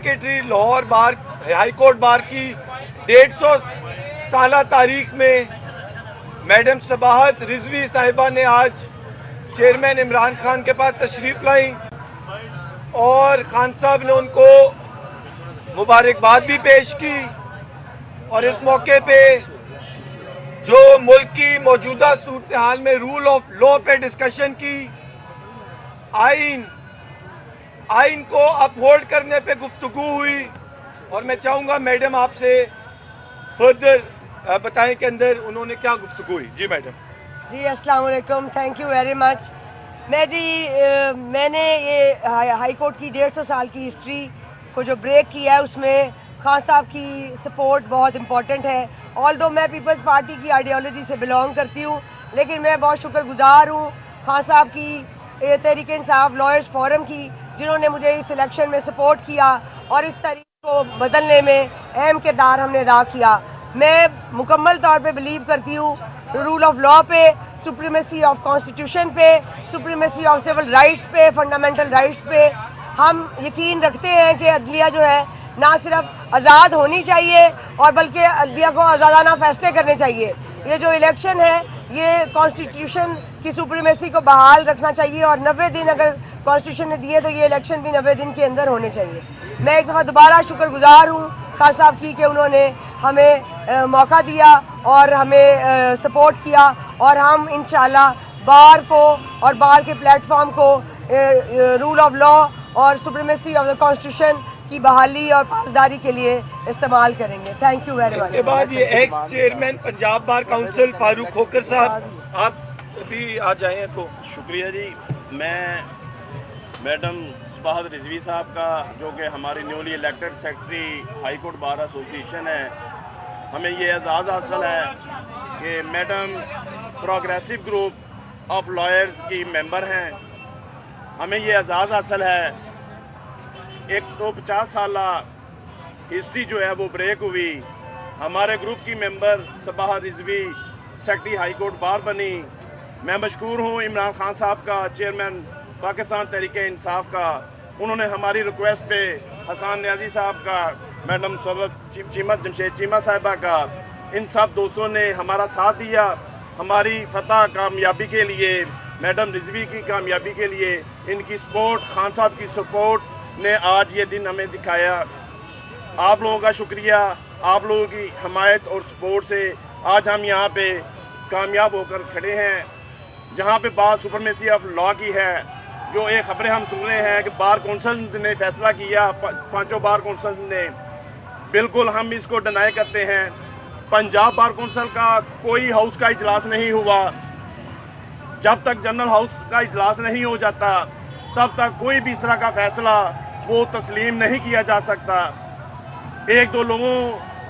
Secretary Lahore بار high court بار کی 150 سالہ تاریخ میں میڈم صباحت رضوی صاحبہ نے آج چیئرمین عمران خان کے پاس تشریف لائی اور خان صاحب نے ان کو مبارکباد بھی پیش کی اور اس موقع پہ جو ملک کی موجودہ صورتحال میں رول آف لا پہ ڈسکشن کی، آئین کو اپہولڈ کرنے پہ گفتگو ہوئی، اور میں چاہوں گا میڈم آپ سے فردر بتائیں کہ اندر انہوں نے کیا گفتگو ہوئی. جی میڈم. جی السلام علیکم، تھینک یو ویری مچ. میں نے یہ ہائی کورٹ کی 150 سال کی ہسٹری کو جو بریک کیا ہے اس میں خان صاحب کی سپورٹ بہت امپورٹنٹ ہے. آلدو میں پیپلز پارٹی کی آئیڈیالوجی سے بلانگ کرتی ہوں، لیکن میں بہت شکر گزار ہوں خان صاحب کی، تحریک انصاف لائرز فورم کی، جنہوں نے مجھے اس الیکشن میں سپورٹ کیا اور اس تاریخ کو بدلنے میں اہم کردار ہم نے ادا کیا. میں مکمل طور پہ بلیو کرتی ہوں رول آف لا پہ، سپریمیسی آف کانسٹیٹیوشن پہ، سپریمیسی آف سول رائٹس پہ، فنڈامنٹل رائٹس پہ. ہم یقین رکھتے ہیں کہ عدلیہ جو ہے نہ صرف آزاد ہونی چاہیے اور بلکہ عدلیہ کو آزادانہ فیصلے کرنے چاہیے. یہ جو الیکشن ہے یہ کانسٹیٹیوشن کی سپریمیسی کو بحال رکھنا چاہیے اور 90 دن اگر کانسٹیٹیوشن نے دیے تو یہ الیکشن بھی 90 دن کے اندر ہونے چاہیے. میں ایک دفعہ دوبارہ شکر گزار ہوں خان صاحب کی کہ انہوں نے ہمیں موقع دیا اور ہمیں سپورٹ کیا، اور ہم انشاءاللہ بار کو اور بار کے پلیٹ فارم کو رول آف لا اور سپریمیسی آف دا کانسٹیٹیوشن کی بحالی اور پاسداری کے لیے استعمال کریں گے. Thank you very much. اس کے بعد یہ ex chairman Punjab bar council Farooq Khokhar صاحب، آپ بھی آ جائیں تو. شکریہ جی. میں میڈم صباحت رضوی صاحب کا، جو کہ ہماری newly elected secretary high court bar association ہے، ہمیں یہ اعزاز حاصل ہے کہ madam progressive group of lawyers کی ممبر ہیں. ہمیں یہ اعزاز حاصل ہے 150 سالہ ہسٹری جو ہے وہ بریک ہوئی. ہمارے گروپ کی member Sabahat Rizvi secretary high court bar بنی. میں مشکور ہوں عمران خان صاحب کا، چیئرمین پاکستان تحریک انصاف کا. انہوں نے ہماری ریکویسٹ پہ حسان نیازی صاحب کا، میڈم جمشید چیمہ صاحبہ کا، ان سب دوستوں نے ہمارا ساتھ دیا. ہماری فتح کامیابی کے لیے، میڈم رضوی کی کامیابی کے لیے ان کی سپورٹ، خان صاحب کی سپورٹ نے آج یہ دن ہمیں دکھایا. آپ لوگوں کا شکریہ، آپ لوگوں کی حمایت اور سپورٹ سے آج ہم یہاں پہ کامیاب ہو کر کھڑے ہیں. جہاں پہ بات سپریمیسی آف لا کی ہے، جو ایک خبریں ہم سن رہے ہیں کہ بار کونسل نے فیصلہ کیا، 5 بار کونسل نے، بالکل ہم اس کو ڈینائی کرتے ہیں. پنجاب بار کونسل کا کوئی ہاؤس کا اجلاس نہیں ہوا. جب تک جنرل ہاؤس کا اجلاس نہیں ہو جاتا تب تک کوئی بھی اس طرح کا فیصلہ وہ تسلیم نہیں کیا جا سکتا. 1-2 لوگوں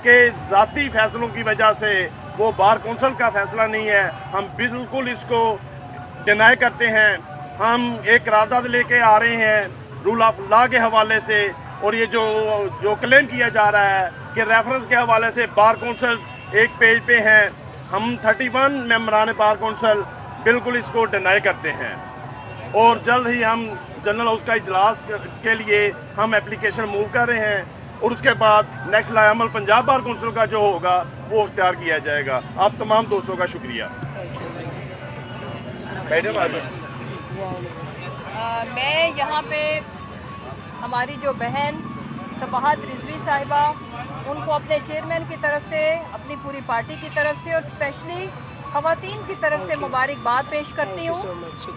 کے ذاتی فیصلوں کی وجہ سے وہ بار کونسل کا فیصلہ نہیں ہے. ہم بالکل اس کو ڈینائی کرتے ہیں. ہم ایک قرارداد لے کے آ رہے ہیں رول آف لا کے حوالے سے، اور یہ جو کلیم کیا جا رہا ہے کہ ریفرنس کے حوالے سے بار کونسل ایک پیج پہ ہیں، ہم 31 ممبران بار کونسل بالکل اس کو ڈینائی کرتے ہیں. اور جلد ہی ہم جنرل ہاؤس کا اجلاس کے لیے ہم اپلیکیشن موو کر رہے ہیں، اور اس کے بعد نیکسٹ لائے عمل پنجاب بار کونسل کا جو ہوگا وہ اختیار کیا جائے گا. آپ تمام دوستوں کا شکریہ. میڈم میں یہاں پہ ہماری جو بہن صباحت رضوی صاحبہ، ان کو اپنے چیئرمین کی طرف سے، اپنی پوری پارٹی کی طرف سے اور اسپیشلی خواتین کی طرف سے مبارکباد پیش کرتی ہوں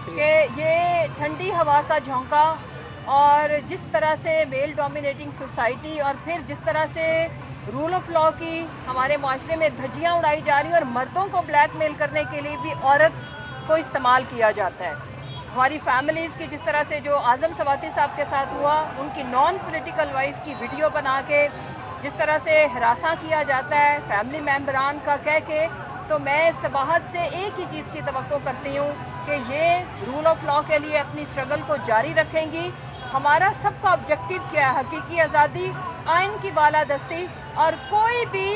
کہ یہ ٹھنڈی ہوا کا جھونکا اور جس طرح سے میل ڈومینیٹنگ سوسائٹی اور پھر جس طرح سے رول آف لا کی ہمارے معاشرے میں دھجیاں اڑائی جا رہی ہیں اور مردوں کو بلیک میل کرنے کے لیے بھی عورت کو استعمال کیا جاتا ہے. ہماری فیملیز کی جس طرح سے جو اعظم سواتی صاحب کے ساتھ ہوا، ان کی نان پولیٹیکل وائف کی ویڈیو بنا کے جس طرح سے ہراساں کیا جاتا ہے فیملی ممبران کا کہہ کے، تو میں صباحت سے ایک ہی چیز کی توقع کرتی ہوں کہ یہ رول آف لا کے لیے اپنی اسٹرگل کو جاری رکھیں گی. ہمارا سب کا آبجیکٹو کیا ہے؟ حقیقی آزادی، آئین کی بالادستی، اور کوئی بھی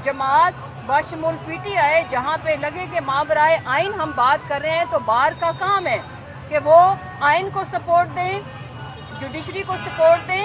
جماعت بشمول پی ٹی آئی جہاں پہ لگے کہ مابرائے آئین ہم بات کر رہے ہیں، تو بار کا کام ہے کہ وہ آئین کو سپورٹ دیں، جوڈیشری کو سپورٹ دیں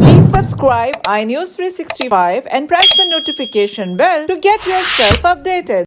Please subscribe iNews 365 and press the notification bell to get yourself updated.